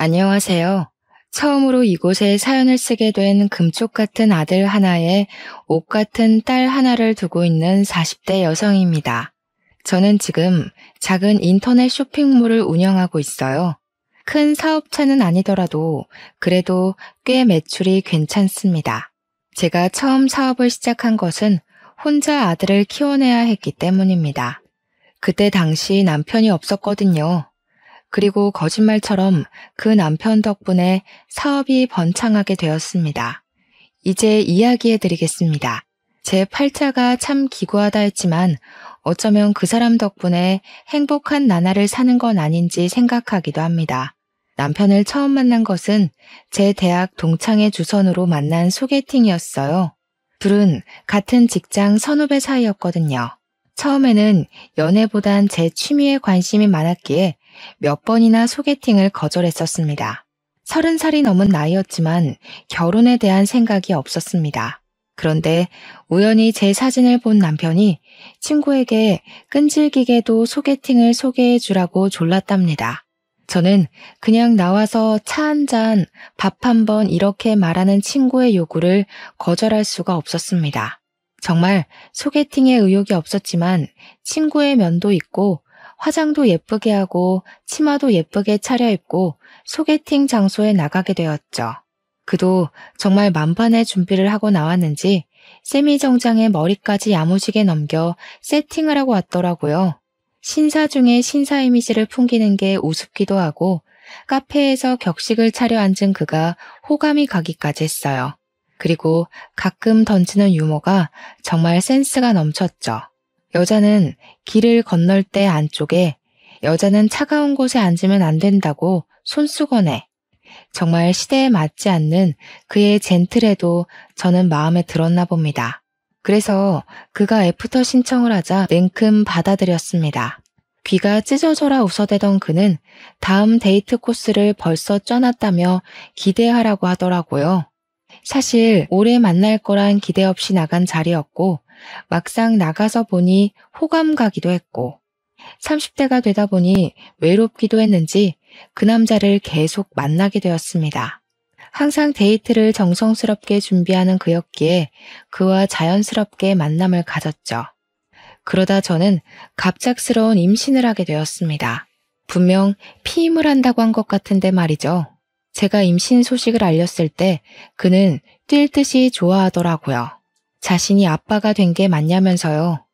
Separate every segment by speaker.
Speaker 1: 안녕하세요. 처음으로 이곳에 사연을 쓰게 된 금쪽 같은 아들 하나에 옥 같은 딸 하나를 두고 있는 40대 여성입니다. 저는 지금 작은 인터넷 쇼핑몰을 운영하고 있어요. 큰 사업체는 아니더라도 그래도 꽤 매출이 괜찮습니다. 제가 처음 사업을 시작한 것은 혼자 아들을 키워내야 했기 때문입니다. 그때 당시 남편이 없었거든요. 그리고 거짓말처럼 그 남편 덕분에 사업이 번창하게 되었습니다. 이제 이야기해 드리겠습니다. 제 팔자가 참 기구하다 했지만 어쩌면 그 사람 덕분에 행복한 나날을 사는 건 아닌지 생각하기도 합니다. 남편을 처음 만난 것은 제 대학 동창회 주선으로 만난 소개팅이었어요. 둘은 같은 직장 선후배 사이였거든요. 처음에는 연애보단 제 취미에 관심이 많았기에 몇 번이나 소개팅을 거절했었습니다. 30살이 넘은 나이였지만 결혼에 대한 생각이 없었습니다. 그런데 우연히 제 사진을 본 남편이 친구에게 끈질기게도 소개팅을 소개해 주라고 졸랐답니다. 저는 그냥 나와서 차 한 잔, 밥 한 번 이렇게 말하는 친구의 요구를 거절할 수가 없었습니다. 정말 소개팅에 의욕이 없었지만 친구의 면도 있고 화장도 예쁘게 하고 치마도 예쁘게 차려입고 소개팅 장소에 나가게 되었죠. 그도 정말 만반의 준비를 하고 나왔는지 세미정장에 머리까지 야무지게 넘겨 세팅을 하고 왔더라고요. 신사 중에 신사 이미지를 풍기는 게 우습기도 하고 카페에서 격식을 차려 앉은 그가 호감이 가기까지 했어요. 그리고 가끔 던지는 유머가 정말 센스가 넘쳤죠. 여자는 길을 건널 때 안쪽에, 여자는 차가운 곳에 앉으면 안 된다고 손수건에. 정말 시대에 맞지 않는 그의 젠틀해도 저는 마음에 들었나 봅니다. 그래서 그가 애프터 신청을 하자 냉큼 받아들였습니다. 귀가 찢어져라 웃어대던 그는 다음 데이트 코스를 벌써 쪄놨다며 기대하라고 하더라고요. 사실 오래 만날 거란 기대 없이 나간 자리였고 막상 나가서 보니 호감 가기도 했고 30대가 되다 보니 외롭기도 했는지 그 남자를 계속 만나게 되었습니다. 항상 데이트를 정성스럽게 준비하는 그였기에 그와 자연스럽게 만남을 가졌죠. 그러다 저는 갑작스러운 임신을 하게 되었습니다. 분명 피임을 한다고 한 것 같은데 말이죠. 제가 임신 소식을 알렸을 때 그는 뛸 듯이 좋아하더라고요. 자신이 아빠가 된 게 맞냐면서요.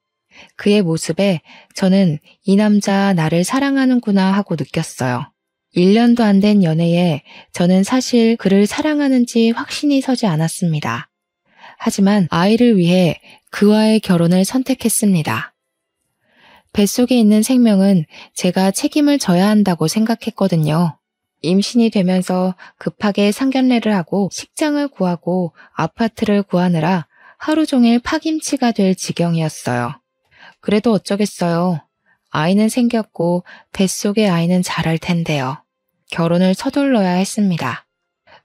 Speaker 1: 그의 모습에 저는 이 남자 나를 사랑하는구나 하고 느꼈어요. 1년도 안 된 연애에 저는 사실 그를 사랑하는지 확신이 서지 않았습니다. 하지만 아이를 위해 그와의 결혼을 선택했습니다. 뱃속에 있는 생명은 제가 책임을 져야 한다고 생각했거든요. 임신이 되면서 급하게 상견례를 하고 식장을 구하고 아파트를 구하느라 하루 종일 파김치가 될 지경이었어요. 그래도 어쩌겠어요. 아이는 생겼고 뱃속의 아이는 자랄 텐데요. 결혼을 서둘러야 했습니다.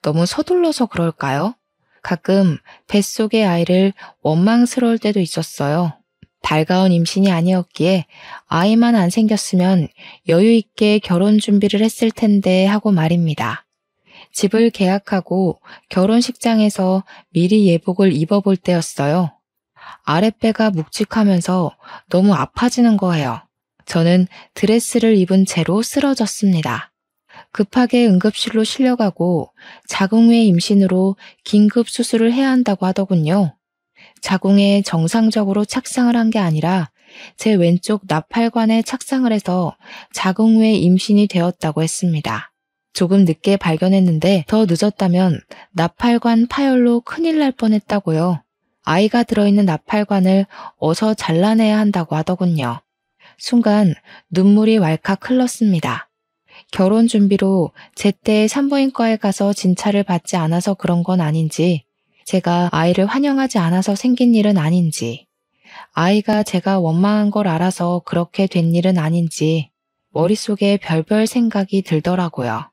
Speaker 1: 너무 서둘러서 그럴까요? 가끔 뱃속의 아이를 원망스러울 때도 있었어요. 달가운 임신이 아니었기에 아이만 안 생겼으면 여유 있게 결혼 준비를 했을 텐데 하고 말입니다. 집을 계약하고 결혼식장에서 미리 예복을 입어볼 때였어요. 아랫배가 묵직하면서 너무 아파지는 거예요. 저는 드레스를 입은 채로 쓰러졌습니다. 급하게 응급실로 실려가고 자궁외 임신으로 긴급 수술을 해야 한다고 하더군요. 자궁에 정상적으로 착상을 한 게 아니라 제 왼쪽 나팔관에 착상을 해서 자궁외 임신이 되었다고 했습니다. 조금 늦게 발견했는데 더 늦었다면 나팔관 파열로 큰일 날 뻔했다고요. 아이가 들어있는 나팔관을 어서 잘라내야 한다고 하더군요. 순간 눈물이 왈칵 흘렀습니다. 결혼 준비로 제때 산부인과에 가서 진찰을 받지 않아서 그런 건 아닌지, 제가 아이를 환영하지 않아서 생긴 일은 아닌지, 아이가 제가 원망한 걸 알아서 그렇게 된 일은 아닌지 머릿속에 별별 생각이 들더라고요.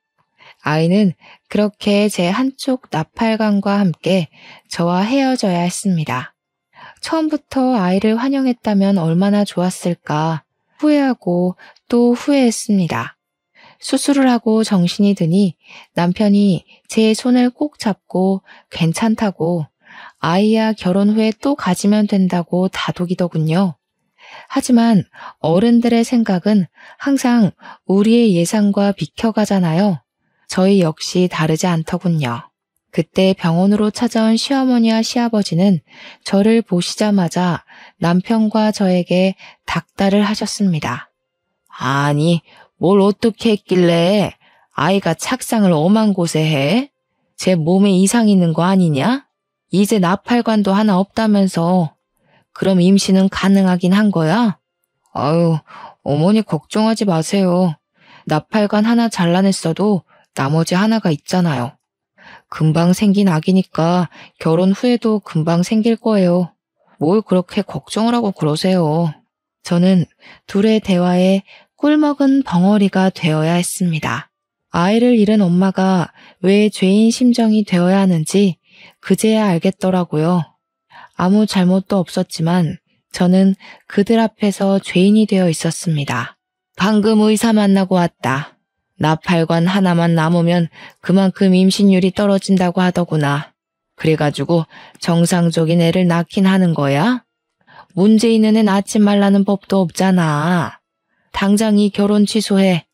Speaker 1: 아이는 그렇게 제 한쪽 나팔관과 함께 저와 헤어져야 했습니다. 처음부터 아이를 환영했다면 얼마나 좋았을까 후회하고 또 후회했습니다. 수술을 하고 정신이 드니 남편이 제 손을 꼭 잡고 괜찮다고, 아이야 결혼 후에 또 가지면 된다고 다독이더군요. 하지만 어른들의 생각은 항상 우리의 예상과 비켜가잖아요. 저희 역시 다르지 않더군요. 그때 병원으로 찾아온 시어머니와 시아버지는 저를 보시자마자 남편과 저에게 닥달을 하셨습니다. 아니, 뭘 어떻게 했길래 아이가 착상을 엄한 곳에 해? 제 몸에 이상 있는 거 아니냐? 이제 나팔관도 하나 없다면서. 그럼 임신은 가능하긴 한 거야? 아유, 어머니 걱정하지 마세요. 나팔관 하나 잘라냈어도 나머지 하나가 있잖아요. 금방 생긴 아기니까 결혼 후에도 금방 생길 거예요. 뭘 그렇게 걱정을 하고 그러세요. 저는 둘의 대화에 꿀먹은 벙어리가 되어야 했습니다. 아이를 잃은 엄마가 왜 죄인 심정이 되어야 하는지 그제야 알겠더라고요. 아무 잘못도 없었지만 저는 그들 앞에서 죄인이 되어 있었습니다. 방금 의사 만나고 왔다. 나팔관 하나만 남으면 그만큼 임신율이 떨어진다고 하더구나. 그래가지고 정상적인 애를 낳긴 하는 거야? 문제 있는 애 낳지 말라는 법도 없잖아. 당장 이 결혼 취소해.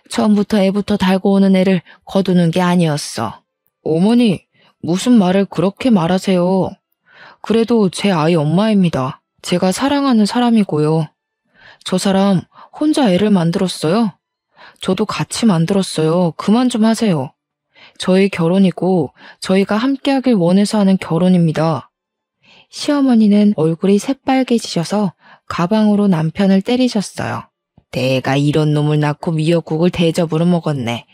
Speaker 1: 처음부터 애부터 달고 오는 애를 거두는 게 아니었어. 어머니, 무슨 말을 그렇게 말하세요? 그래도 제 아이 엄마입니다. 제가 사랑하는 사람이고요. 저 사람 혼자 애를 만들었어요? 저도 같이 만들었어요. 그만 좀 하세요. 저희 결혼이고 저희가 함께하길 원해서 하는 결혼입니다. 시어머니는 얼굴이 새빨개지셔서 가방으로 남편을 때리셨어요. 내가 이런 놈을 낳고 미역국을 대접으로 먹었네.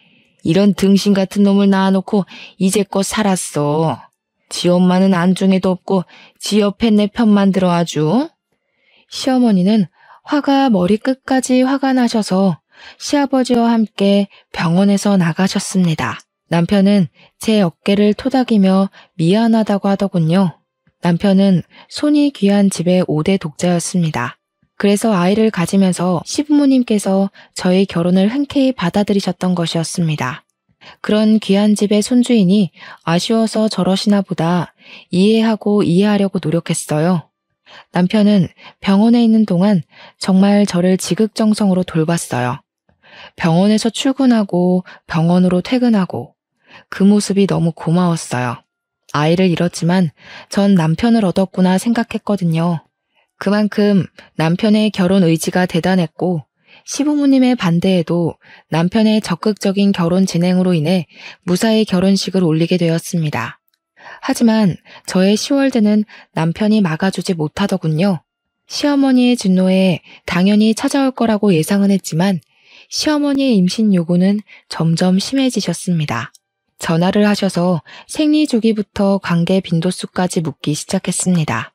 Speaker 1: 이런 등신 같은 놈을 낳아놓고 이제껏 살았어. 지 엄마는 안중에도 없고 지 옆에 내 편만 들어 아주. 시어머니는 화가 머리끝까지 화가 나셔서 시아버지와 함께 병원에서 나가셨습니다. 남편은 제 어깨를 토닥이며 미안하다고 하더군요. 남편은 손이 귀한 집의 5대 독자였습니다. 그래서 아이를 가지면서 시부모님께서 저희 결혼을 흔쾌히 받아들이셨던 것이었습니다. 그런 귀한 집의 손주이니 아쉬워서 저러시나 보다 이해하고 이해하려고 노력했어요. 남편은 병원에 있는 동안 정말 저를 지극정성으로 돌봤어요. 병원에서 출근하고 병원으로 퇴근하고 그 모습이 너무 고마웠어요. 아이를 잃었지만 전 남편을 얻었구나 생각했거든요. 그만큼 남편의 결혼 의지가 대단했고 시부모님의 반대에도 남편의 적극적인 결혼 진행으로 인해 무사히 결혼식을 올리게 되었습니다. 하지만 저의 10월드는 남편이 막아주지 못하더군요. 시어머니의 진노에 당연히 찾아올 거라고 예상은 했지만 시어머니의 임신 요구는 점점 심해지셨습니다. 전화를 하셔서 생리 주기부터 관계 빈도수까지 묻기 시작했습니다.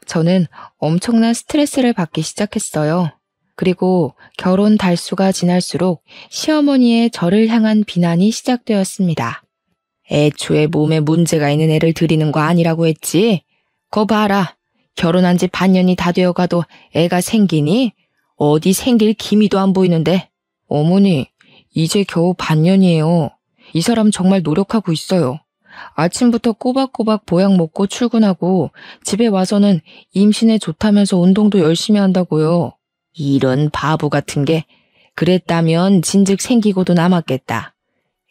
Speaker 1: 저는 엄청난 스트레스를 받기 시작했어요. 그리고 결혼 달수가 지날수록 시어머니의 저를 향한 비난이 시작되었습니다. 애초에 몸에 문제가 있는 애를 들이는 거 아니라고 했지? 거 봐라. 결혼한 지 반년이 다 되어가도 애가 생기니? 어디 생길 기미도 안 보이는데. 어머니, 이제 겨우 반년이에요. 이 사람 정말 노력하고 있어요. 아침부터 꼬박꼬박 보약 먹고 출근하고 집에 와서는 임신에 좋다면서 운동도 열심히 한다고요. 이런 바보 같은 게. 그랬다면 진즉 생기고도 남았겠다.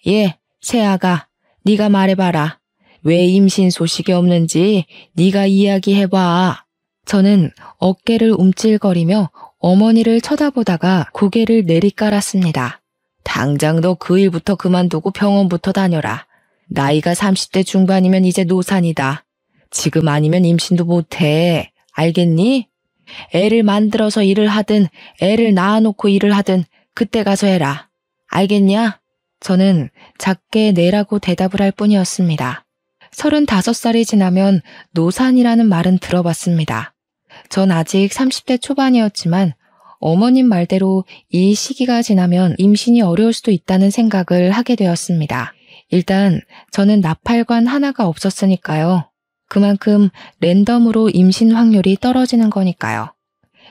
Speaker 1: 예, 새아가, 네가 말해봐라. 왜 임신 소식이 없는지 네가 이야기해봐. 저는 어깨를 움찔거리며 어머니를 쳐다보다가 고개를 내리깔았습니다. 당장 너 그 일부터 그만두고 병원부터 다녀라. 나이가 30대 중반이면 이제 노산이다. 지금 아니면 임신도 못해. 알겠니? 애를 만들어서 일을 하든 애를 낳아놓고 일을 하든 그때 가서 해라. 알겠냐? 저는 작게 네라고 대답을 할 뿐이었습니다. 35살이 지나면 노산이라는 말은 들어봤습니다. 전 아직 30대 초반이었지만 어머님 말대로 이 시기가 지나면 임신이 어려울 수도 있다는 생각을 하게 되었습니다. 일단 저는 나팔관 하나가 없었으니까요. 그만큼 랜덤으로 임신 확률이 떨어지는 거니까요.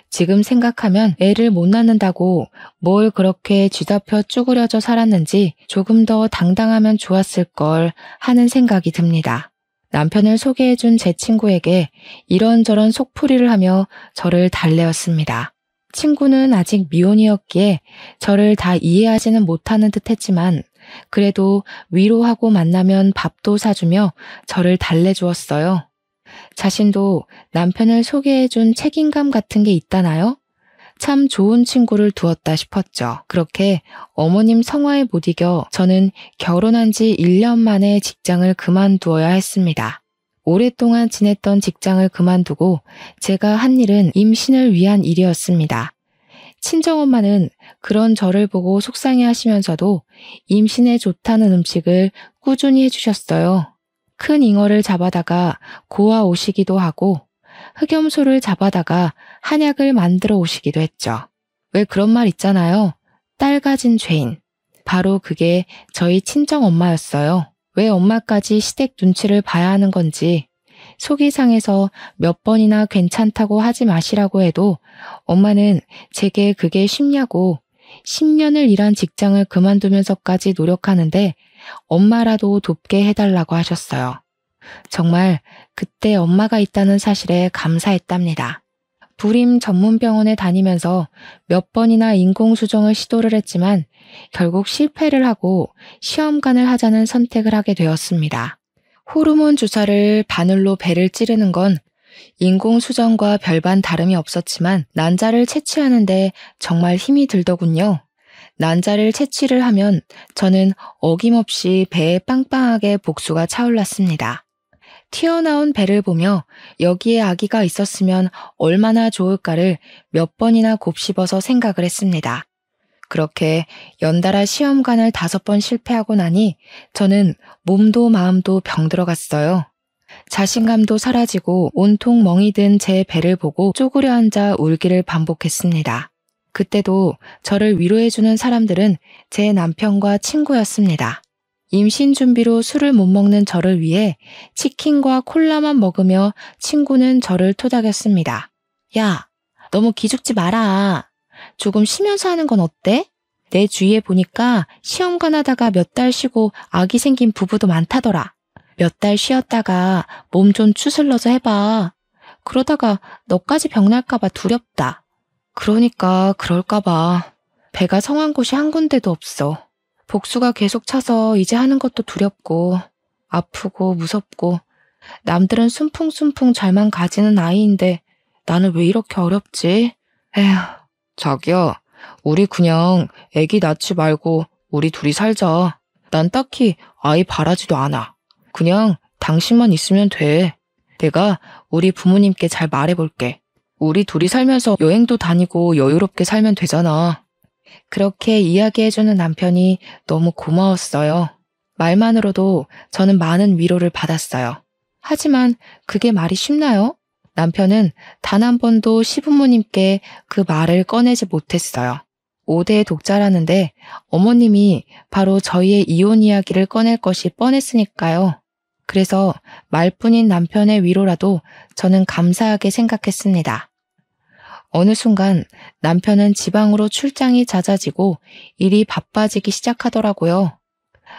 Speaker 1: 지금 생각하면 애를 못 낳는다고 뭘 그렇게 쥐잡혀 쭈그려져 살았는지 조금 더 당당하면 좋았을 걸 하는 생각이 듭니다. 남편을 소개해준 제 친구에게 이런저런 속풀이를 하며 저를 달래었습니다. 친구는 아직 미혼이었기에 저를 다 이해하지는 못하는 듯 했지만 그래도 위로하고 만나면 밥도 사주며 저를 달래주었어요. 자신도 남편을 소개해준 책임감 같은 게 있다나요? 참 좋은 친구를 두었다 싶었죠. 그렇게 어머님 성화에 못 이겨 저는 결혼한 지 1년 만에 직장을 그만두어야 했습니다. 오랫동안 지냈던 직장을 그만두고 제가 한 일은 임신을 위한 일이었습니다. 친정엄마는 그런 저를 보고 속상해 하시면서도 임신에 좋다는 음식을 꾸준히 해주셨어요. 큰 잉어를 잡아다가 고아 오시기도 하고 흑염소를 잡아다가 한약을 만들어 오시기도 했죠. 왜 그런 말 있잖아요. 딸 가진 죄인. 바로 그게 저희 친정엄마였어요. 왜 엄마까지 시댁 눈치를 봐야 하는 건지 속이 상해서 몇 번이나 괜찮다고 하지 마시라고 해도 엄마는 제게 그게 쉽냐고 10년을 일한 직장을 그만두면서까지 노력하는데 엄마라도 돕게 해달라고 하셨어요. 정말 그때 엄마가 있다는 사실에 감사했답니다. 불임 전문병원에 다니면서 몇 번이나 인공수정을 시도를 했지만 결국 실패를 하고 시험관을 하자는 선택을 하게 되었습니다. 호르몬 주사를 바늘로 배를 찌르는 건 인공수정과 별반 다름이 없었지만 난자를 채취하는데 정말 힘이 들더군요. 난자를 채취를 하면 저는 어김없이 배에 빵빵하게 복수가 차올랐습니다. 튀어나온 배를 보며 여기에 아기가 있었으면 얼마나 좋을까를 몇 번이나 곱씹어서 생각을 했습니다. 그렇게 연달아 시험관을 5번 실패하고 나니 저는 몸도 마음도 병들어갔어요. 자신감도 사라지고 온통 멍이 든 제 배를 보고 쪼그려 앉아 울기를 반복했습니다. 그때도 저를 위로해주는 사람들은 제 남편과 친구였습니다. 임신 준비로 술을 못 먹는 저를 위해 치킨과 콜라만 먹으며 친구는 저를 토닥였습니다. 야, 너무 기죽지 마라. 조금 쉬면서 하는 건 어때? 내 주위에 보니까 시험관 하다가 몇 달 쉬고 아기 생긴 부부도 많다더라. 몇 달 쉬었다가 몸 좀 추슬러서 해봐. 그러다가 너까지 병날까봐 두렵다. 그러니까 그럴까봐. 배가 성한 곳이 한 군데도 없어. 복수가 계속 차서 이제 하는 것도 두렵고 아프고 무섭고 남들은 순풍순풍 잘만 가지는 아이인데 나는 왜 이렇게 어렵지? 에휴, 자기야, 우리 그냥 애기 낳지 말고 우리 둘이 살자. 난 딱히 아이 바라지도 않아. 그냥 당신만 있으면 돼. 내가 우리 부모님께 잘 말해볼게. 우리 둘이 살면서 여행도 다니고 여유롭게 살면 되잖아. 그렇게 이야기해주는 남편이 너무 고마웠어요. 말만으로도 저는 많은 위로를 받았어요. 하지만 그게 말이 쉽나요? 남편은 단 한 번도 시부모님께 그 말을 꺼내지 못했어요. 5대 독자라는데 어머님이 바로 저희의 이혼 이야기를 꺼낼 것이 뻔했으니까요. 그래서 말뿐인 남편의 위로라도 저는 감사하게 생각했습니다. 어느 순간 남편은 지방으로 출장이 잦아지고 일이 바빠지기 시작하더라고요.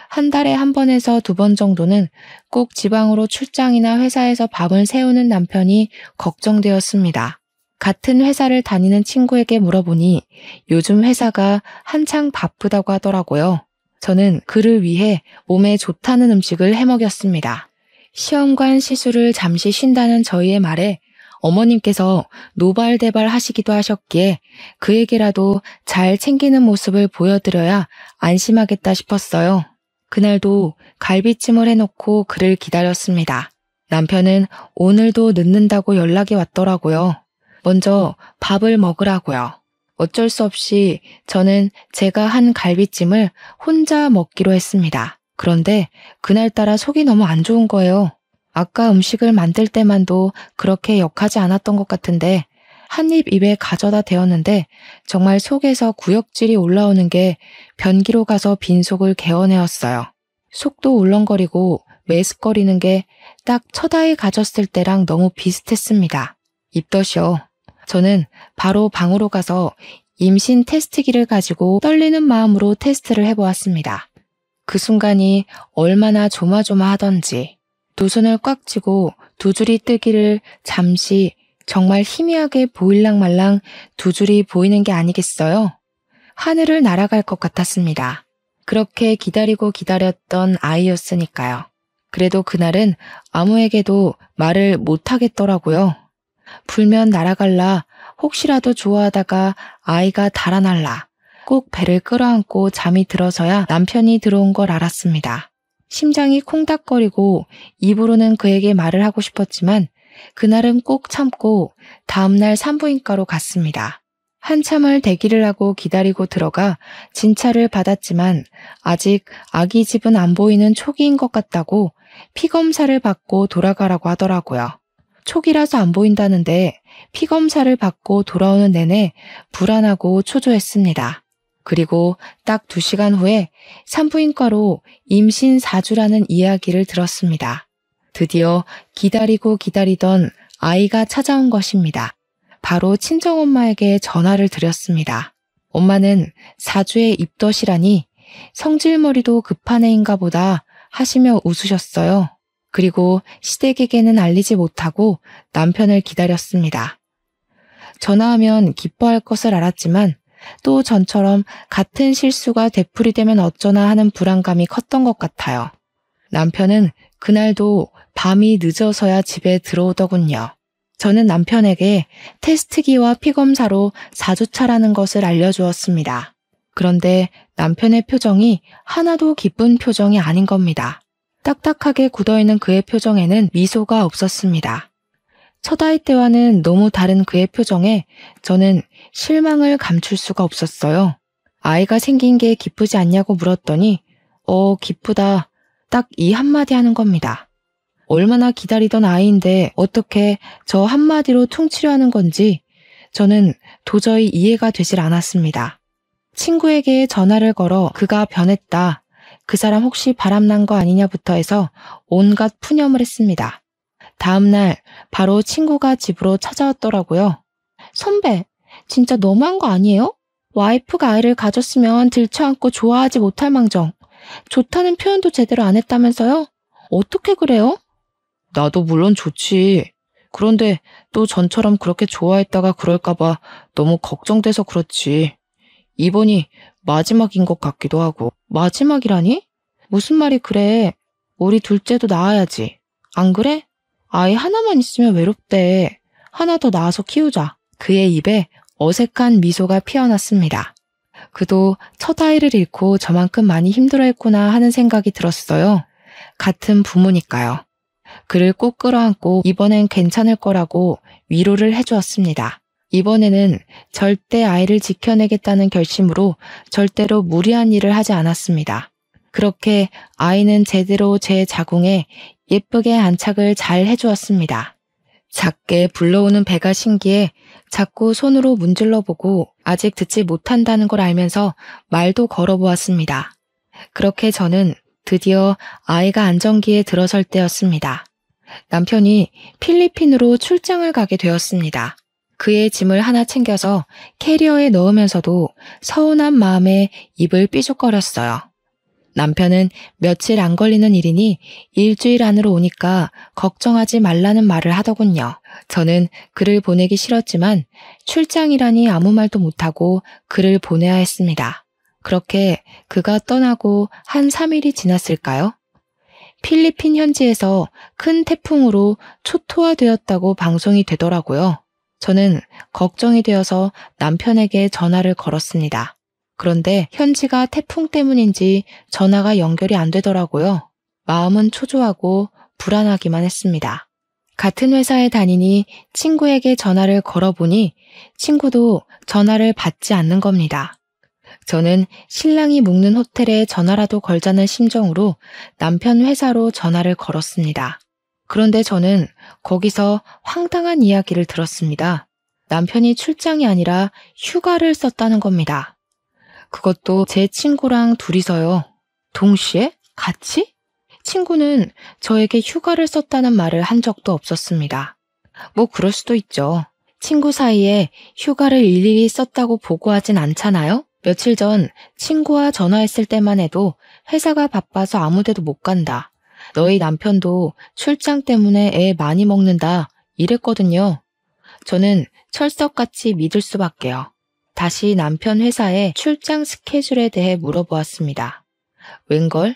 Speaker 1: 한 달에 1번에서 2번 정도는 꼭 지방으로 출장이나 회사에서 밤을 새우는 남편이 걱정되었습니다. 같은 회사를 다니는 친구에게 물어보니 요즘 회사가 한창 바쁘다고 하더라고요. 저는 그를 위해 몸에 좋다는 음식을 해먹였습니다. 시험관 시술을 잠시 쉰다는 저희의 말에 어머님께서 노발대발 하시기도 하셨기에 그에게라도 잘 챙기는 모습을 보여드려야 안심하겠다 싶었어요. 그날도 갈비찜을 해놓고 그를 기다렸습니다. 남편은 오늘도 늦는다고 연락이 왔더라고요. 먼저 밥을 먹으라고요. 어쩔 수 없이 저는 제가 한 갈비찜을 혼자 먹기로 했습니다. 그런데 그날따라 속이 너무 안 좋은 거예요. 아까 음식을 만들 때만도 그렇게 역하지 않았던 것 같은데 한 입 입에 가져다 대었는데 정말 속에서 구역질이 올라오는 게 변기로 가서 빈속을 개어내었어요. 속도 울렁거리고 메스거리는 게 딱 첫 아이 가졌을 때랑 너무 비슷했습니다. 입덧이요. 저는 바로 방으로 가서 임신 테스트기를 가지고 떨리는 마음으로 테스트를 해보았습니다. 그 순간이 얼마나 조마조마하던지 두 손을 꽉 쥐고 두 줄이 뜨기를 잠시 정말 희미하게 보일랑말랑 두 줄이 보이는 게 아니겠어요? 하늘을 날아갈 것 같았습니다. 그렇게 기다리고 기다렸던 아이였으니까요. 그래도 그날은 아무에게도 말을 못하겠더라고요. 불면 날아갈라, 혹시라도 좋아하다가 아이가 달아날라, 꼭 배를 끌어안고 잠이 들어서야 남편이 들어온 걸 알았습니다. 심장이 콩닥거리고 입으로는 그에게 말을 하고 싶었지만 그날은 꼭 참고 다음날 산부인과로 갔습니다. 한참을 대기를 하고 기다리고 들어가 진찰을 받았지만 아직 아기 집은 안 보이는 초기인 것 같다고 피검사를 받고 돌아가라고 하더라고요. 초기라서 안 보인다는데 피검사를 받고 돌아오는 내내 불안하고 초조했습니다. 그리고 딱 2시간 후에 산부인과로 임신 4주라는 이야기를 들었습니다. 드디어 기다리고 기다리던 아이가 찾아온 것입니다. 바로 친정엄마에게 전화를 드렸습니다. 엄마는 4주에 입덧이라니 성질머리도 급한 애인가 보다 하시며 웃으셨어요. 그리고 시댁에게는 알리지 못하고 남편을 기다렸습니다. 전화하면 기뻐할 것을 알았지만 또 전처럼 같은 실수가 되풀이되면 어쩌나 하는 불안감이 컸던 것 같아요. 남편은 그날도 밤이 늦어서야 집에 들어오더군요. 저는 남편에게 테스트기와 피검사로 4주차라는 것을 알려주었습니다. 그런데 남편의 표정이 하나도 기쁜 표정이 아닌 겁니다. 딱딱하게 굳어있는 그의 표정에는 미소가 없었습니다. 첫 아이 때와는 너무 다른 그의 표정에 저는 실망을 감출 수가 없었어요. 아이가 생긴 게 기쁘지 않냐고 물었더니 기쁘다. 딱 이 한마디 하는 겁니다. 얼마나 기다리던 아이인데 어떻게 저 한마디로 퉁치려 하는 건지 저는 도저히 이해가 되질 않았습니다. 친구에게 전화를 걸어 그가 변했다. 그 사람 혹시 바람난 거 아니냐부터 해서 온갖 푸념을 했습니다. 다음날 바로 친구가 집으로 찾아왔더라고요. 선배, 진짜 너무한 거 아니에요? 와이프가 아이를 가졌으면 들쳐안고 좋아하지 못할 망정. 좋다는 표현도 제대로 안 했다면서요? 어떻게 그래요? 나도 물론 좋지. 그런데 또 전처럼 그렇게 좋아했다가 그럴까봐 너무 걱정돼서 그렇지. 이번이 마지막인 것 같기도 하고. 마지막이라니? 무슨 말이 그래. 우리 둘째도 낳아야지. 안 그래? 아이 하나만 있으면 외롭대. 하나 더 낳아서 키우자. 그의 입에 어색한 미소가 피어났습니다. 그도 첫 아이를 잃고 저만큼 많이 힘들어했구나 하는 생각이 들었어요. 같은 부모니까요. 그를 꼭 끌어안고 이번엔 괜찮을 거라고 위로를 해주었습니다. 이번에는 절대 아이를 지켜내겠다는 결심으로 절대로 무리한 일을 하지 않았습니다. 그렇게 아이는 제대로 제 자궁에 예쁘게 안착을 잘 해주었습니다. 작게 불러오는 배가 신기해 자꾸 손으로 문질러 보고 아직 듣지 못한다는 걸 알면서 말도 걸어보았습니다. 그렇게 저는 드디어 아이가 안정기에 들어설 때였습니다. 남편이 필리핀으로 출장을 가게 되었습니다. 그의 짐을 하나 챙겨서 캐리어에 넣으면서도 서운한 마음에 입을 삐죽거렸어요. 남편은 며칠 안 걸리는 일이니 일주일 안으로 오니까 걱정하지 말라는 말을 하더군요. 저는 그를 보내기 싫었지만 출장이라니 아무 말도 못하고 그를 보내야 했습니다. 그렇게 그가 떠나고 한 3일이 지났을까요? 필리핀 현지에서 큰 태풍으로 초토화되었다고 방송이 되더라고요. 저는 걱정이 되어서 남편에게 전화를 걸었습니다. 그런데 현지가 태풍 때문인지 전화가 연결이 안 되더라고요. 마음은 초조하고 불안하기만 했습니다. 같은 회사에 다니니 친구에게 전화를 걸어보니 친구도 전화를 받지 않는 겁니다. 저는 신랑이 묵는 호텔에 전화라도 걸자는 심정으로 남편 회사로 전화를 걸었습니다. 그런데 저는 거기서 황당한 이야기를 들었습니다. 남편이 출장이 아니라 휴가를 썼다는 겁니다. 그것도 제 친구랑 둘이서요. 동시에? 같이? 친구는 저에게 휴가를 썼다는 말을 한 적도 없었습니다. 뭐 그럴 수도 있죠. 친구 사이에 휴가를 일일이 썼다고 보고하진 않잖아요? 며칠 전 친구와 전화했을 때만 해도 회사가 바빠서 아무 데도 못 간다. 너희 남편도 출장 때문에 애 많이 먹는다. 이랬거든요. 저는 철석같이 믿을 수밖에요. 다시 남편 회사의 출장 스케줄에 대해 물어보았습니다. 웬걸?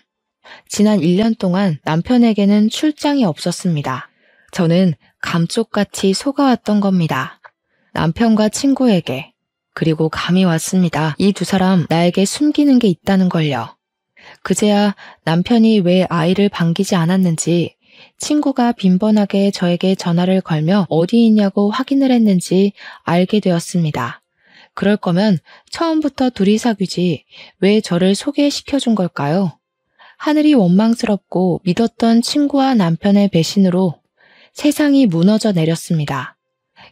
Speaker 1: 지난 1년 동안 남편에게는 출장이 없었습니다. 저는 감쪽같이 속아왔던 겁니다. 남편과 친구에게. 그리고 감이 왔습니다. 이 두 사람 나에게 숨기는 게 있다는 걸요. 그제야 남편이 왜 아이를 반기지 않았는지, 친구가 빈번하게 저에게 전화를 걸며 어디 있냐고 확인을 했는지 알게 되었습니다. 그럴 거면 처음부터 둘이 사귀지 왜 저를 소개시켜준 걸까요? 하늘이 원망스럽고 믿었던 친구와 남편의 배신으로 세상이 무너져 내렸습니다.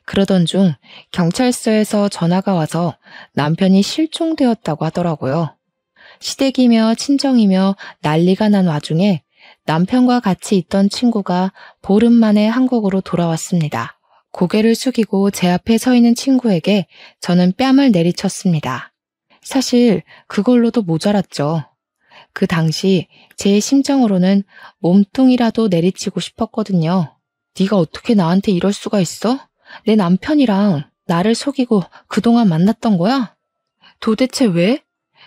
Speaker 1: 그러던 중 경찰서에서 전화가 와서 남편이 실종되었다고 하더라고요. 시댁이며 친정이며 난리가 난 와중에 남편과 같이 있던 친구가 보름 만에 한국으로 돌아왔습니다. 고개를 숙이고 제 앞에 서 있는 친구에게 저는 뺨을 내리쳤습니다. 사실 그걸로도 모자랐죠. 그 당시 제 심정으로는 몸뚱이라도 내리치고 싶었거든요. 네가 어떻게 나한테 이럴 수가 있어? 내 남편이랑 나를 속이고 그동안 만났던 거야? 도대체 왜?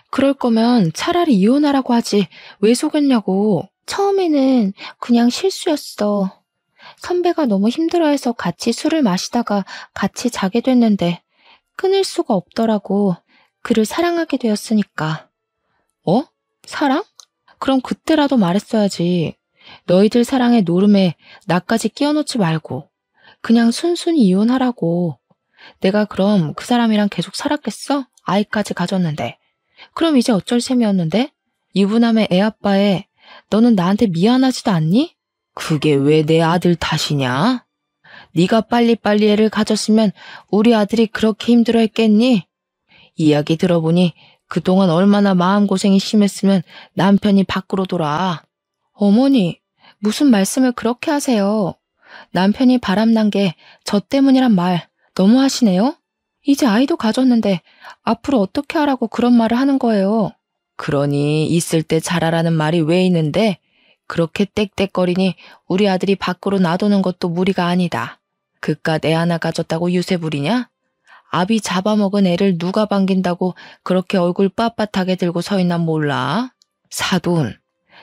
Speaker 1: 그럴 거면 차라리 이혼하라고 하지 왜 속였냐고. 처음에는 그냥 실수였어. 선배가 너무 힘들어해서 같이 술을 마시다가 같이 자게 됐는데 끊을 수가 없더라고. 그를 사랑하게 되었으니까. 어? 사랑? 그럼 그때라도 말했어야지. 너희들 사랑의 노름에 나까지 끼워놓지 말고 그냥 순순히 이혼하라고. 내가 그럼 그 사람이랑 계속 살았겠어? 아이까지 가졌는데. 그럼 이제 어쩔 셈이었는데? 유부남의 애아빠에 너는 나한테 미안하지도 않니? 그게 왜 내 아들 탓이냐? 네가 빨리빨리 애를 가졌으면 우리 아들이 그렇게 힘들어했겠니? 이야기 들어보니 그동안 얼마나 마음고생이 심했으면 남편이 밖으로 돌아. 어머니, 무슨 말씀을 그렇게 하세요? 남편이 바람난 게 저 때문이란 말 너무 하시네요? 이제 아이도 가졌는데 앞으로 어떻게 하라고 그런 말을 하는 거예요? 그러니 있을 때 잘하라는 말이 왜 있는데 그렇게 떽떽거리니 우리 아들이 밖으로 놔두는 것도 무리가 아니다. 그깟 애 하나 가졌다고 유세 부리냐? 아비 잡아먹은 애를 누가 반긴다고 그렇게 얼굴 빳빳하게 들고 서 있나 몰라? 사돈,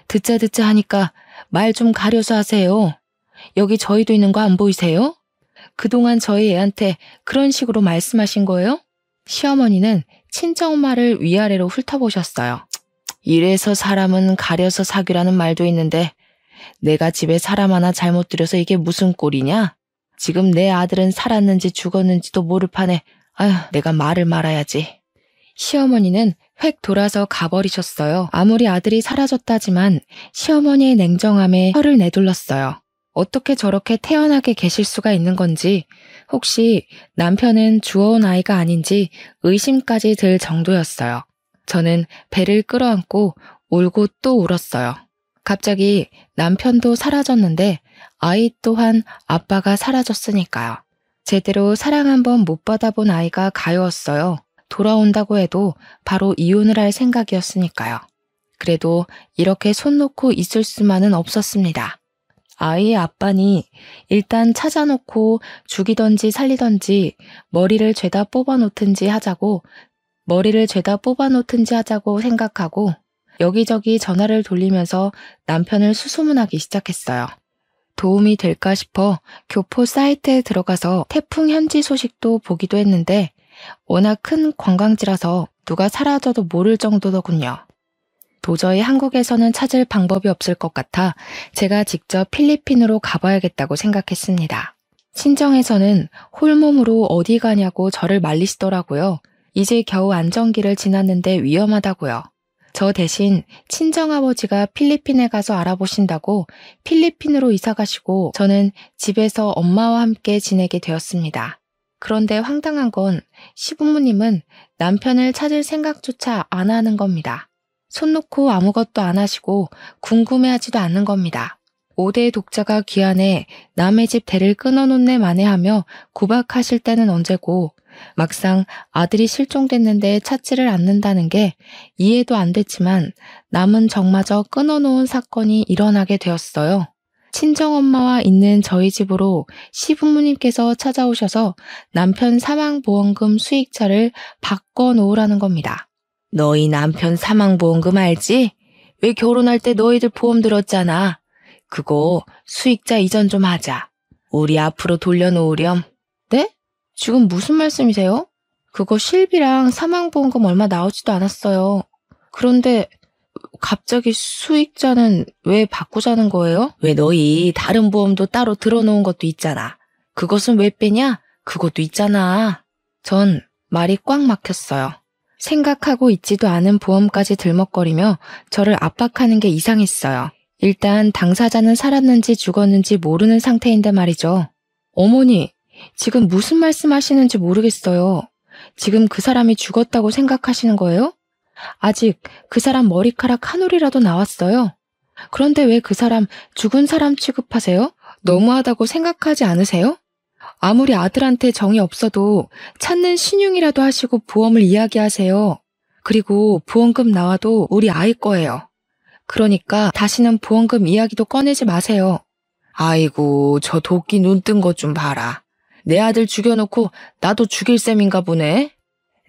Speaker 1: 듣자 하니까 말 좀 가려서 하세요. 여기 저희도 있는 거 안 보이세요? 그동안 저희 애한테 그런 식으로 말씀하신 거예요? 시어머니는 친정엄마를 위아래로 훑어보셨어요. 이래서 사람은 가려서 사귀라는 말도 있는데 내가 집에 사람 하나 잘못 들여서 이게 무슨 꼴이냐? 지금 내 아들은 살았는지 죽었는지도 모를 판에 아휴, 내가 말을 말아야지. 시어머니는 획 돌아서 가버리셨어요. 아무리 아들이 사라졌다지만 시어머니의 냉정함에 혀를 내둘렀어요. 어떻게 저렇게 태연하게 계실 수가 있는 건지, 혹시 남편은 주워온 아이가 아닌지 의심까지 들 정도였어요. 저는 배를 끌어안고 울고 또 울었어요. 갑자기 남편도 사라졌는데 아이 또한 아빠가 사라졌으니까요. 제대로 사랑 한번 못 받아본 아이가 가여웠어요. 돌아온다고 해도 바로 이혼을 할 생각이었으니까요. 그래도 이렇게 손 놓고 있을 수만은 없었습니다. 아이의 아빠니 일단 찾아놓고 죽이던지 살리던지 머리를 죄다 뽑아놓든지 하자고 생각하고 여기저기 전화를 돌리면서 남편을 수소문하기 시작했어요. 도움이 될까 싶어 교포 사이트에 들어가서 태풍 현지 소식도 보기도 했는데 워낙 큰 관광지라서 누가 사라져도 모를 정도더군요. 도저히 한국에서는 찾을 방법이 없을 것 같아 제가 직접 필리핀으로 가봐야겠다고 생각했습니다. 친정에서는 홀몸으로 어디 가냐고 저를 말리시더라고요. 이제 겨우 안정기를 지났는데 위험하다고요. 저 대신 친정아버지가 필리핀에 가서 알아보신다고 필리핀으로 이사 가시고 저는 집에서 엄마와 함께 지내게 되었습니다. 그런데 황당한 건 시부모님은 남편을 찾을 생각조차 안 하는 겁니다. 손 놓고 아무것도 안 하시고 궁금해하지도 않는 겁니다. 5대 독자가 귀환해 남의 집 대를 끊어놓네 마네하며 구박하실 때는 언제고 막상 아들이 실종됐는데 찾지를 않는다는 게 이해도 안 됐지만 남은 정마저 끊어놓은 사건이 일어나게 되었어요. 친정엄마와 있는 저희 집으로 시부모님께서 찾아오셔서 남편 사망보험금 수익자를 바꿔놓으라는 겁니다. 너희 남편 사망보험금 알지? 왜 결혼할 때 너희들 보험 들었잖아. 그거 수익자 이전 좀 하자. 우리 앞으로 돌려놓으렴. 네? 지금 무슨 말씀이세요? 그거 실비랑 사망보험금 얼마 나오지도 않았어요. 그런데 갑자기 수익자는 왜 바꾸자는 거예요? 왜 너희 다른 보험도 따로 들어놓은 것도 있잖아. 그것은 왜 빼냐? 그것도 있잖아. 전 말이 꽉 막혔어요. 생각하고 있지도 않은 보험까지 들먹거리며 저를 압박하는 게 이상했어요. 일단 당사자는 살았는지 죽었는지 모르는 상태인데 말이죠. 어머니, 지금 무슨 말씀하시는지 모르겠어요. 지금 그 사람이 죽었다고 생각하시는 거예요? 아직 그 사람 머리카락 한 올이라도 나왔어요. 그런데 왜 그 사람 죽은 사람 취급하세요? 너무하다고 생각하지 않으세요? 아무리 아들한테 정이 없어도 찾는 신용이라도 하시고 보험을 이야기하세요. 그리고 보험금 나와도 우리 아이 거예요. 그러니까 다시는 보험금 이야기도 꺼내지 마세요. 아이고, 저 도끼 눈 뜬 것 좀 봐라. 내 아들 죽여놓고 나도 죽일 셈인가 보네.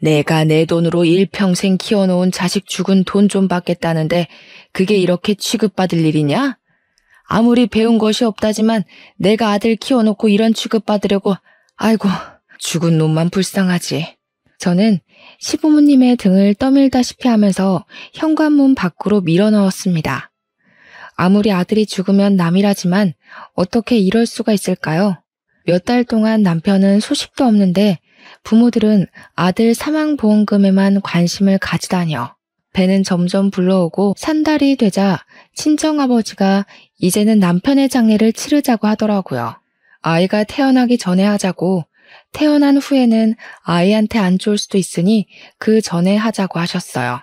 Speaker 1: 내가 내 돈으로 일평생 키워놓은 자식 죽은 돈 좀 받겠다는데 그게 이렇게 취급받을 일이냐? 아무리 배운 것이 없다지만 내가 아들 키워놓고 이런 취급받으려고, 아이고, 죽은 놈만 불쌍하지. 저는 시부모님의 등을 떠밀다시피 하면서 현관문 밖으로 밀어넣었습니다. 아무리 아들이 죽으면 남이라지만 어떻게 이럴 수가 있을까요? 몇 달 동안 남편은 소식도 없는데 부모들은 아들 사망보험금에만 관심을 가지다니요. 배는 점점 불러오고 산달이 되자 친정아버지가 이제는 남편의 장례를 치르자고 하더라고요. 아이가 태어나기 전에 하자고, 태어난 후에는 아이한테 안 좋을 수도 있으니 그 전에 하자고 하셨어요.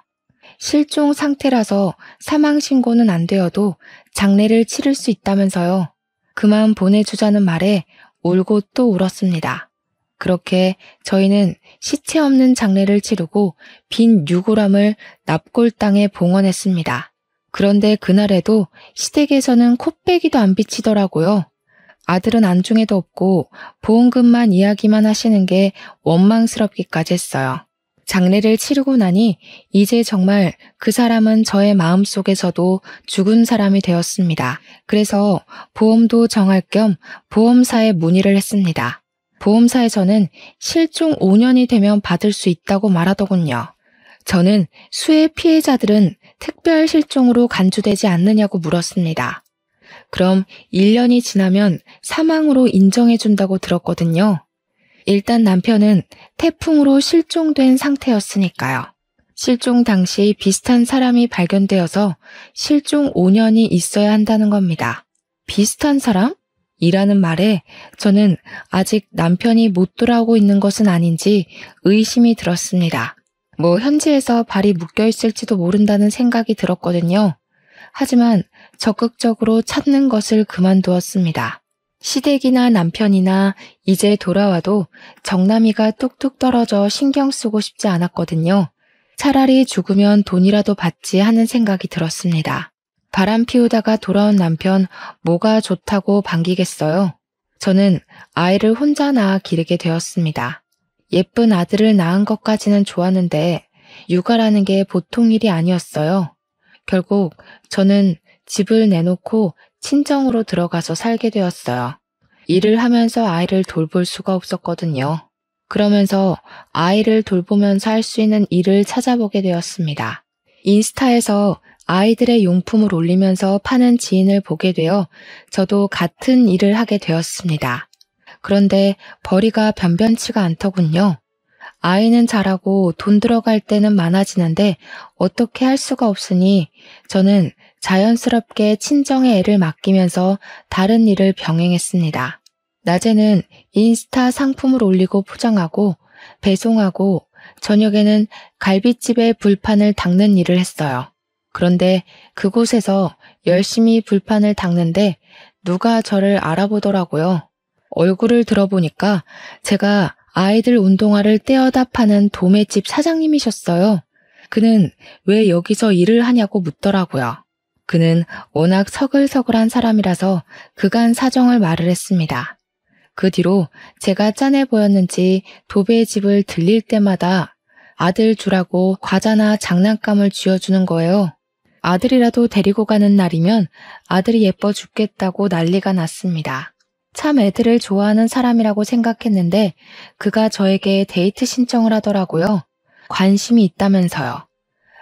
Speaker 1: 실종 상태라서 사망신고는 안 되어도 장례를 치를 수 있다면서요. 그만 보내주자는 말에 울고 또 울었습니다. 그렇게 저희는 시체 없는 장례를 치르고 빈 유골함을 납골당에 봉헌했습니다. 그런데 그날에도 시댁에서는 코빼기도 안 비치더라고요. 아들은 안중에도 없고 보험금만 이야기만 하시는 게 원망스럽기까지 했어요. 장례를 치르고 나니 이제 정말 그 사람은 저의 마음속에서도 죽은 사람이 되었습니다. 그래서 보험도 정할 겸 보험사에 문의를 했습니다. 보험사에서는 실종 5년이 되면 받을 수 있다고 말하더군요. 저는 수해 피해자들은 특별 실종으로 간주되지 않느냐고 물었습니다. 그럼 1년이 지나면 사망으로 인정해준다고 들었거든요. 일단 남편은 태풍으로 실종된 상태였으니까요. 실종 당시 비슷한 사람이 발견되어서 실종 5년이 있어야 한다는 겁니다. 비슷한 사람? 이라는 말에 저는 아직 남편이 못 돌아오고 있는 것은 아닌지 의심이 들었습니다. 현지에서 발이 묶여있을지도 모른다는 생각이 들었거든요. 하지만 적극적으로 찾는 것을 그만두었습니다. 시댁이나 남편이나 이제 돌아와도 정남이가 뚝뚝 떨어져 신경 쓰고 싶지 않았거든요. 차라리 죽으면 돈이라도 받지 하는 생각이 들었습니다. 바람 피우다가 돌아온 남편 뭐가 좋다고 반기겠어요. 저는 아이를 혼자 낳아 기르게 되었습니다. 예쁜 아들을 낳은 것까지는 좋았는데 육아라는 게 보통 일이 아니었어요. 결국 저는 집을 내놓고 친정으로 들어가서 살게 되었어요. 일을 하면서 아이를 돌볼 수가 없었거든요. 그러면서 아이를 돌보면서 할 수 있는 일을 찾아보게 되었습니다. 인스타에서 아이들의 용품을 올리면서 파는 지인을 보게 되어 저도 같은 일을 하게 되었습니다. 그런데 벌이가 변변치가 않더군요. 아이는 자라고 돈 들어갈 때는 많아지는데 어떻게 할 수가 없으니 저는 자연스럽게 친정의 애를 맡기면서 다른 일을 병행했습니다. 낮에는 인스타 상품을 올리고 포장하고 배송하고 저녁에는 갈비집의 불판을 닦는 일을 했어요. 그런데 그곳에서 열심히 불판을 닦는데 누가 저를 알아보더라고요. 얼굴을 들어보니까 제가 아이들 운동화를 떼어다 파는 도매집 사장님이셨어요. 그는 왜 여기서 일을 하냐고 묻더라고요. 그는 워낙 서글서글한 사람이라서 그간 사정을 말을 했습니다. 그 뒤로 제가 짠해 보였는지 도배집을 들릴 때마다 아들 주라고 과자나 장난감을 쥐어주는 거예요. 아들이라도 데리고 가는 날이면 아들이 예뻐 죽겠다고 난리가 났습니다. 참 애들을 좋아하는 사람이라고 생각했는데 그가 저에게 데이트 신청을 하더라고요. 관심이 있다면서요.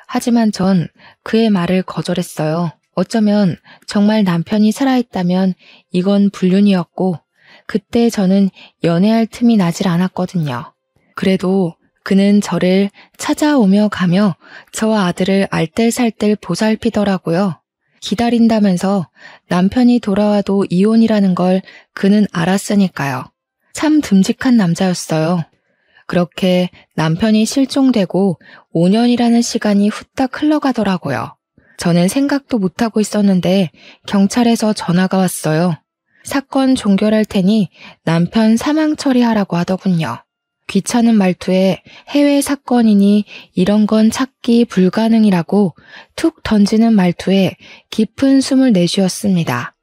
Speaker 1: 하지만 전 그의 말을 거절했어요. 어쩌면 정말 남편이 살아있다면 이건 불륜이었고 그때 저는 연애할 틈이 나질 않았거든요. 그래도 그는 저를 찾아오며 가며 저와 아들을 알뜰살뜰 보살피더라고요. 기다린다면서 남편이 돌아와도 이혼이라는 걸 그는 알았으니까요. 참 듬직한 남자였어요. 그렇게 남편이 실종되고 5년이라는 시간이 후딱 흘러가더라고요. 저는 생각도 못하고 있었는데 경찰에서 전화가 왔어요. 사건 종결할 테니 남편 사망 처리하라고 하더군요. 귀찮은 말투에 해외 사건이니 이런 건 찾기 불가능이라고 툭 던지는 말투에 깊은 숨을 내쉬었습니다.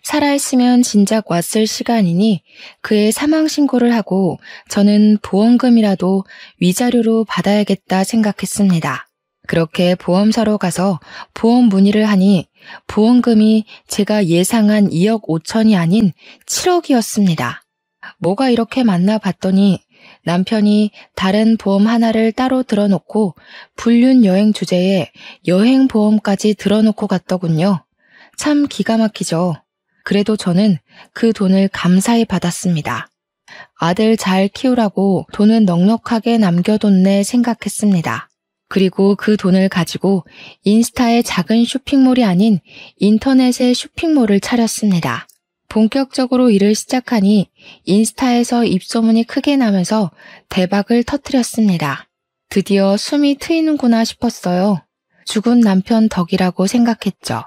Speaker 1: 살아있으면 진작 왔을 시간이니 그의 사망 신고를 하고 저는 보험금이라도 위자료로 받아야겠다 생각했습니다. 그렇게 보험사로 가서 보험 문의를 하니 보험금이 제가 예상한 2억 5천이 아닌 7억이었습니다. 뭐가 이렇게 많나 봤더니 남편이 다른 보험 하나를 따로 들어놓고 불륜 여행 주제에 여행 보험까지 들어놓고 갔더군요. 참 기가 막히죠. 그래도 저는 그 돈을 감사히 받았습니다. 아들 잘 키우라고 돈은 넉넉하게 남겨뒀네 생각했습니다. 그리고 그 돈을 가지고 인스타의 작은 쇼핑몰이 아닌 인터넷의 쇼핑몰을 차렸습니다. 본격적으로 일을 시작하니 인스타에서 입소문이 크게 나면서 대박을 터뜨렸습니다. 드디어 숨이 트이는구나 싶었어요. 죽은 남편 덕이라고 생각했죠.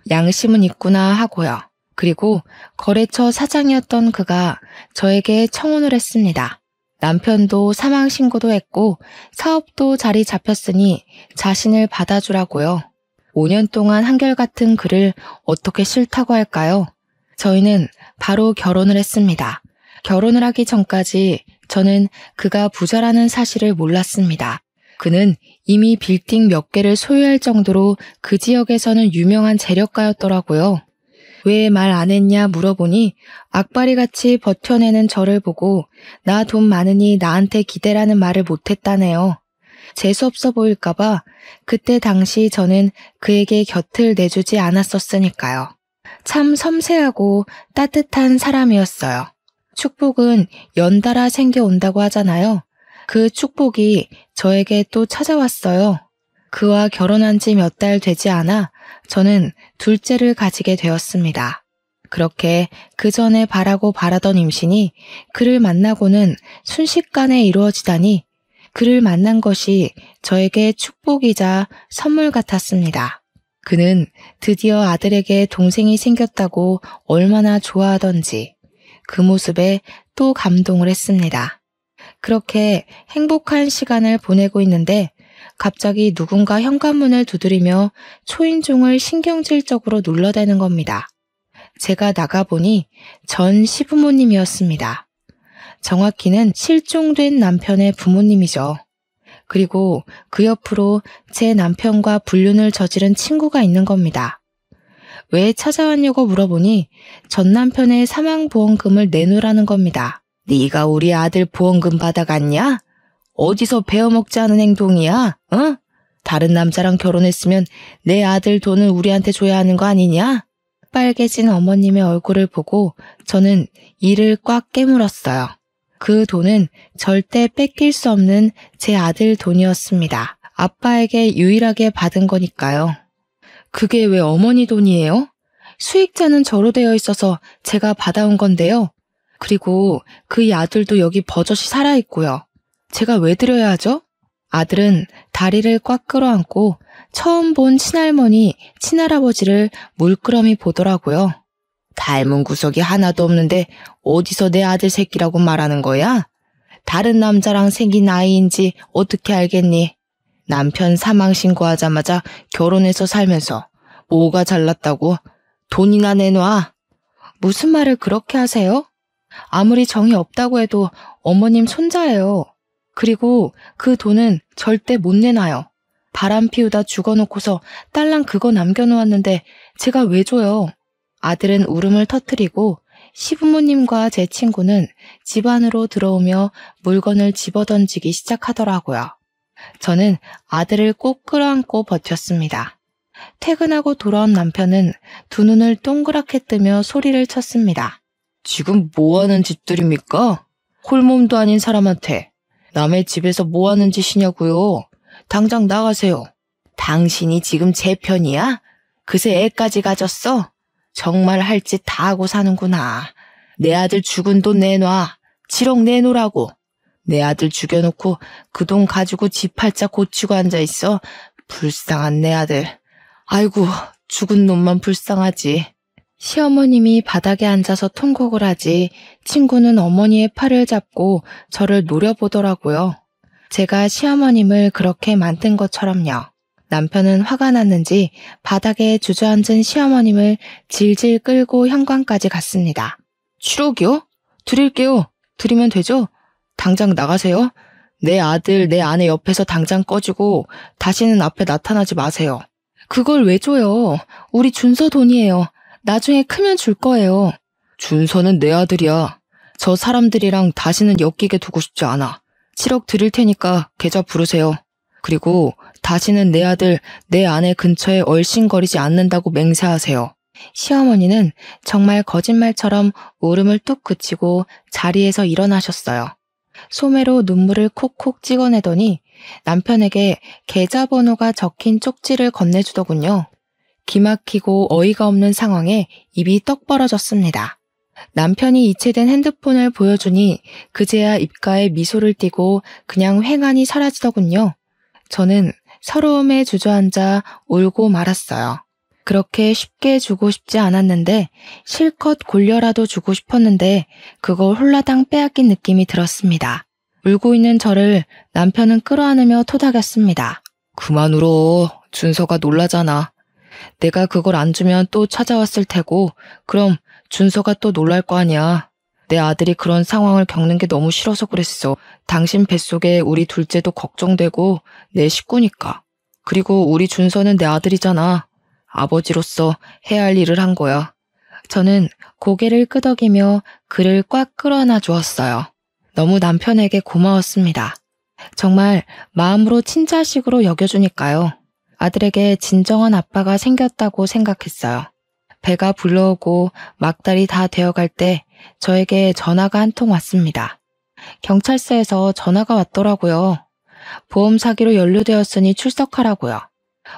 Speaker 1: 양심은 있구나 하고요. 그리고 거래처 사장이었던 그가 저에게 청혼을 했습니다. 남편도 사망 신고도 했고 사업도 자리 잡혔으니 자신을 받아주라고요. 5년 동안 한결같은 그를 어떻게 싫다고 할까요? 저희는 바로 결혼을 했습니다. 결혼을 하기 전까지 저는 그가 부자라는 사실을 몰랐습니다. 그는 이미 빌딩 몇 개를 소유할 정도로 그 지역에서는 유명한 재력가였더라고요. 왜 말 안 했냐 물어보니 악바리같이 버텨내는 저를 보고 나 돈 많으니 나한테 기대라는 말을 못했다네요. 재수없어 보일까봐 그때 당시 저는 그에게 곁을 내주지 않았었으니까요. 참 섬세하고 따뜻한 사람이었어요. 축복은 연달아 생겨온다고 하잖아요. 그 축복이 저에게 또 찾아왔어요. 그와 결혼한 지 몇 달 되지 않아 저는 둘째를 가지게 되었습니다. 그렇게 그 전에 바라고 바라던 임신이 그를 만나고는 순식간에 이루어지다니 그를 만난 것이 저에게 축복이자 선물 같았습니다. 그는 드디어 아들에게 동생이 생겼다고 얼마나 좋아하던지 그 모습에 또 감동을 했습니다. 그렇게 행복한 시간을 보내고 있는데 갑자기 누군가 현관문을 두드리며 초인종을 신경질적으로 눌러대는 겁니다. 제가 나가보니 전 시부모님이었습니다. 정확히는 실종된 남편의 부모님이죠. 그리고 그 옆으로 제 남편과 불륜을 저지른 친구가 있는 겁니다. 왜 찾아왔냐고 물어보니 전 남편의 사망보험금을 내놓으라는 겁니다. 네가 우리 아들 보험금 받아갔냐? 어디서 베어먹지 않은 행동이야? 어? 다른 남자랑 결혼했으면 내 아들 돈을 우리한테 줘야 하는 거 아니냐? 빨개진 어머님의 얼굴을 보고 저는 이를 꽉 깨물었어요. 그 돈은 절대 뺏길 수 없는 제 아들 돈이었습니다. 아빠에게 유일하게 받은 거니까요. 그게 왜 어머니 돈이에요? 수익자는 저로 되어 있어서 제가 받아온 건데요. 그리고 그의 아들도 여기 버젓이 살아있고요. 제가 왜 드려야 하죠? 아들은 다리를 꽉 끌어안고 처음 본 친할머니, 친할아버지를 물끄러미 보더라고요. 닮은 구석이 하나도 없는데 어디서 내 아들 새끼라고 말하는 거야? 다른 남자랑 생긴 아이인지 어떻게 알겠니? 남편 사망 신고하자마자 결혼해서 살면서 뭐가 잘났다고? 돈이나 내놔. 무슨 말을 그렇게 하세요? 아무리 정이 없다고 해도 어머님 손자예요. 그리고 그 돈은 절대 못 내놔요. 바람 피우다 죽어놓고서 딸랑 그거 남겨놓았는데 제가 왜 줘요? 아들은 울음을 터뜨리고 시부모님과 제 친구는 집 안으로 들어오며 물건을 집어던지기 시작하더라고요. 저는 아들을 꼭 끌어안고 버텼습니다. 퇴근하고 돌아온 남편은 두 눈을 동그랗게 뜨며 소리를 쳤습니다. 지금 뭐하는 짓들입니까? 홀몸도 아닌 사람한테 남의 집에서 뭐하는 짓이냐고요? 당장 나가세요. 당신이 지금 제 편이야? 그새 애까지 가졌어? 정말 할 짓 다 하고 사는구나. 내 아들 죽은 돈 내놔. 7억 내놓으라고. 내 아들 죽여놓고 그 돈 가지고 집 팔자 고치고 앉아있어. 불쌍한 내 아들. 아이고, 죽은 놈만 불쌍하지. 시어머님이 바닥에 앉아서 통곡을 하지 친구는 어머니의 팔을 잡고 저를 노려보더라고요. 제가 시어머님을 그렇게 만든 것처럼요. 남편은 화가 났는지 바닥에 주저앉은 시어머님을 질질 끌고 현관까지 갔습니다. 7억이요? 드릴게요. 드리면 되죠? 당장 나가세요. 내 아들, 내 아내 옆에서 당장 꺼지고 다시는 앞에 나타나지 마세요. 그걸 왜 줘요? 우리 준서 돈이에요. 나중에 크면 줄 거예요. 준서는 내 아들이야. 저 사람들이랑 다시는 엮이게 두고 싶지 않아. 7억 드릴 테니까 계좌 부르세요. 그리고 다시는 내 아들, 내 아내 근처에 얼씬거리지 않는다고 맹세하세요. 시어머니는 정말 거짓말처럼 울음을 뚝 그치고 자리에서 일어나셨어요. 소매로 눈물을 콕콕 찍어내더니 남편에게 계좌번호가 적힌 쪽지를 건네주더군요. 기막히고 어이가 없는 상황에 입이 떡 벌어졌습니다. 남편이 이체된 핸드폰을 보여주니 그제야 입가에 미소를 띠고 그냥 횡하니 사라지더군요. 저는 서러움에 주저앉아 울고 말았어요. 그렇게 쉽게 주고 싶지 않았는데 실컷 골려라도 주고 싶었는데 그걸 홀라당 빼앗긴 느낌이 들었습니다. 울고 있는 저를 남편은 끌어안으며 토닥였습니다. 그만 울어. 준서가 놀라잖아. 내가 그걸 안 주면 또 찾아왔을 테고 그럼 준서가 또 놀랄 거 아니야. 내 아들이 그런 상황을 겪는 게 너무 싫어서 그랬어. 당신 뱃속에 우리 둘째도 걱정되고 내 식구니까. 그리고 우리 준서는 내 아들이잖아. 아버지로서 해야 할 일을 한 거야. 저는 고개를 끄덕이며 그를 꽉 끌어안아 주었어요. 너무 남편에게 고마웠습니다. 정말 마음으로 친자식으로 여겨주니까요. 아들에게 진정한 아빠가 생겼다고 생각했어요. 배가 불러오고 막달이 다 되어갈 때 저에게 전화가 한 통 왔습니다. 경찰서에서 전화가 왔더라고요. 보험 사기로 연루되었으니 출석하라고요.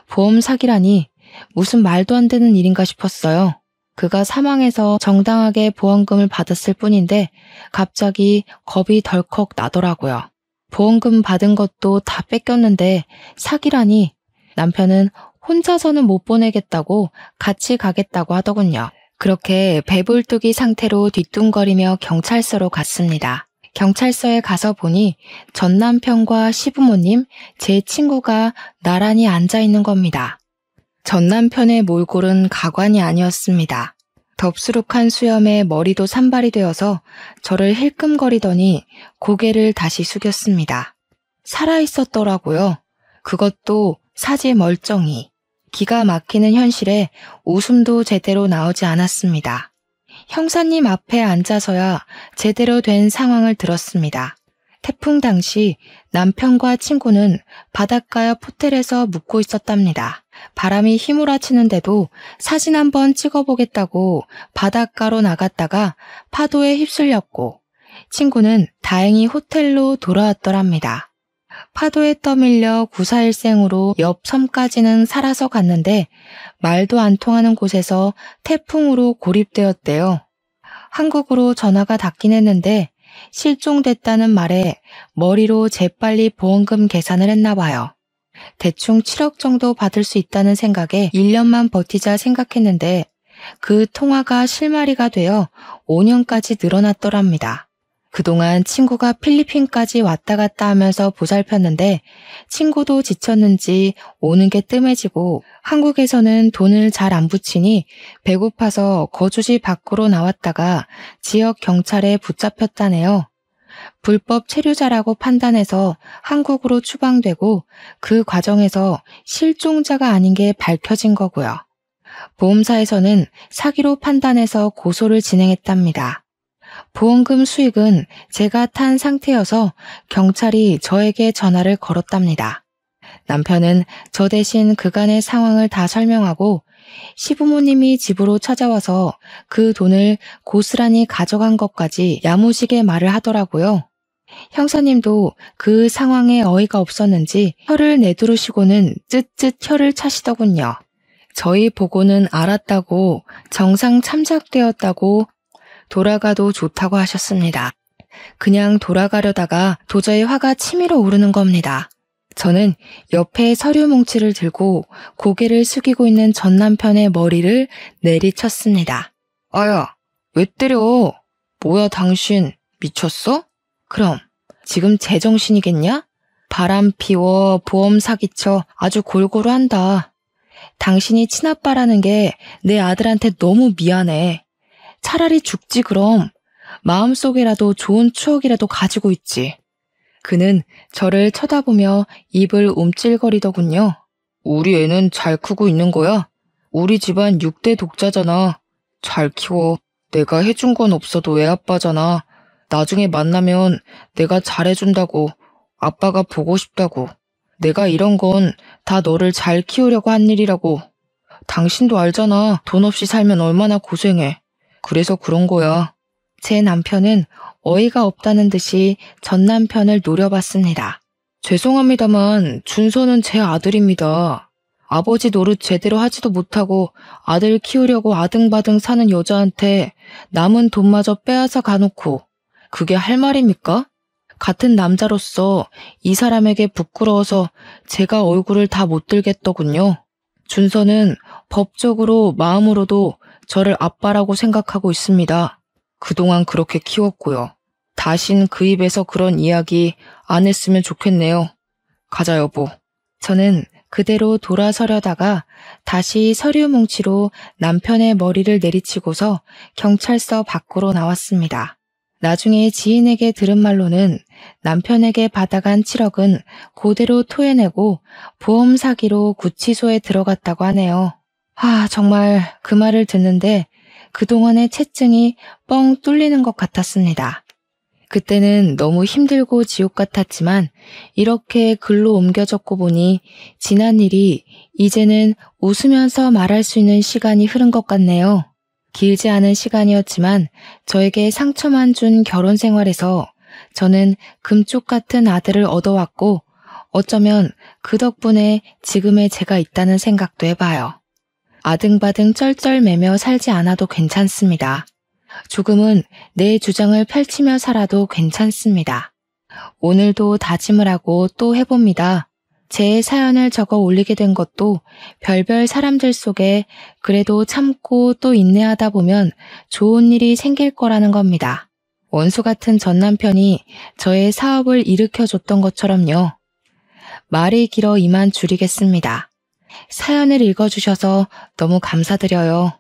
Speaker 1: 보험 사기라니 무슨 말도 안 되는 일인가 싶었어요. 그가 사망해서 정당하게 보험금을 받았을 뿐인데 갑자기 겁이 덜컥 나더라고요. 보험금 받은 것도 다 뺏겼는데 사기라니 남편은 혼자서는 못 보내겠다고 같이 가겠다고 하더군요. 그렇게 배불뚝이 상태로 뒤뚱거리며 경찰서로 갔습니다. 경찰서에 가서 보니 전 남편과 시부모님, 제 친구가 나란히 앉아 있는 겁니다. 전 남편의 몰골은 가관이 아니었습니다. 덥수룩한 수염에 머리도 산발이 되어서 저를 힐끔거리더니 고개를 다시 숙였습니다. 살아있었더라고요. 그것도 사지 멀쩡히. 기가 막히는 현실에 웃음도 제대로 나오지 않았습니다. 형사님 앞에 앉아서야 제대로 된 상황을 들었습니다. 태풍 당시 남편과 친구는 바닷가 옆 호텔에서 묵고 있었답니다. 바람이 휘몰아치는데도 사진 한번 찍어보겠다고 바닷가로 나갔다가 파도에 휩쓸렸고 친구는 다행히 호텔로 돌아왔더랍니다. 파도에 떠밀려 구사일생으로 옆 섬까지는 살아서 갔는데 말도 안 통하는 곳에서 태풍으로 고립되었대요. 한국으로 전화가 닿긴 했는데 실종됐다는 말에 머리로 재빨리 보험금 계산을 했나 봐요. 대충 7억 정도 받을 수 있다는 생각에 1년만 버티자 생각했는데 그 통화가 실마리가 되어 5년까지 늘어났더랍니다. 그동안 친구가 필리핀까지 왔다 갔다 하면서 보살폈는데 친구도 지쳤는지 오는 게 뜸해지고 한국에서는 돈을 잘 안 붙이니 배고파서 거주지 밖으로 나왔다가 지역 경찰에 붙잡혔다네요. 불법 체류자라고 판단해서 한국으로 추방되고 그 과정에서 실종자가 아닌 게 밝혀진 거고요. 보험사에서는 사기로 판단해서 고소를 진행했답니다. 보험금 수익은 제가 탄 상태여서 경찰이 저에게 전화를 걸었답니다. 남편은 저 대신 그간의 상황을 다 설명하고 시부모님이 집으로 찾아와서 그 돈을 고스란히 가져간 것까지 야무지게 말을 하더라고요. 형사님도 그 상황에 어이가 없었는지 혀를 내두르시고는 쯧쯧 혀를 차시더군요. 저희 보고는 알았다고 정상 참작되었다고 돌아가도 좋다고 하셨습니다. 그냥 돌아가려다가 도저히 화가 치밀어 오르는 겁니다. 저는 옆에 서류 뭉치를 들고 고개를 숙이고 있는 전 남편의 머리를 내리쳤습니다. 아야, 왜 때려? 뭐야 당신, 미쳤어? 그럼 지금 제정신이겠냐? 바람 피워 보험 사기쳐 아주 골고루 한다. 당신이 친아빠라는 게 내 아들한테 너무 미안해. 차라리 죽지 그럼. 마음속에라도 좋은 추억이라도 가지고 있지. 그는 저를 쳐다보며 입을 움찔거리더군요. 우리 애는 잘 크고 있는 거야? 우리 집안 6대 독자잖아. 잘 키워. 내가 해준 건 없어도 애 아빠잖아. 나중에 만나면 내가 잘해준다고. 아빠가 보고 싶다고. 내가 이런 건 다 너를 잘 키우려고 한 일이라고. 당신도 알잖아. 돈 없이 살면 얼마나 고생해. 그래서 그런 거야. 제 남편은 어이가 없다는 듯이 전 남편을 노려봤습니다. 죄송합니다만 준서는 제 아들입니다. 아버지 노릇 제대로 하지도 못하고 아들 키우려고 아등바등 사는 여자한테 남은 돈마저 빼앗아 가놓고 그게 할 말입니까? 같은 남자로서 이 사람에게 부끄러워서 제가 얼굴을 다 못 들겠더군요. 준서는 법적으로 마음으로도 저를 아빠라고 생각하고 있습니다. 그동안 그렇게 키웠고요. 다신 그 입에서 그런 이야기 안 했으면 좋겠네요. 가자 여보. 저는 그대로 돌아서려다가 다시 서류 뭉치로 남편의 머리를 내리치고서 경찰서 밖으로 나왔습니다. 나중에 지인에게 들은 말로는 남편에게 받아간 7억은 그대로 토해내고 보험 사기로 구치소에 들어갔다고 하네요. 정말 그 말을 듣는데 그동안의 채증이 뻥 뚫리는 것 같았습니다. 그때는 너무 힘들고 지옥 같았지만 이렇게 글로 옮겨 적고 보니 지난 일이 이제는 웃으면서 말할 수 있는 시간이 흐른 것 같네요. 길지 않은 시간이었지만 저에게 상처만 준 결혼 생활에서 저는 금쪽 같은 아들을 얻어왔고 어쩌면 그 덕분에 지금의 제가 있다는 생각도 해봐요. 아등바등 쩔쩔매며 살지 않아도 괜찮습니다. 조금은 내 주장을 펼치며 살아도 괜찮습니다. 오늘도 다짐을 하고 또 해봅니다. 제 사연을 적어 올리게 된 것도 별별 사람들 속에 그래도 참고 또 인내하다 보면 좋은 일이 생길 거라는 겁니다. 원수 같은 전 남편이 저의 사업을 일으켜줬던 것처럼요. 말이 길어 이만 줄이겠습니다. 사연을 읽어주셔서 너무 감사드려요.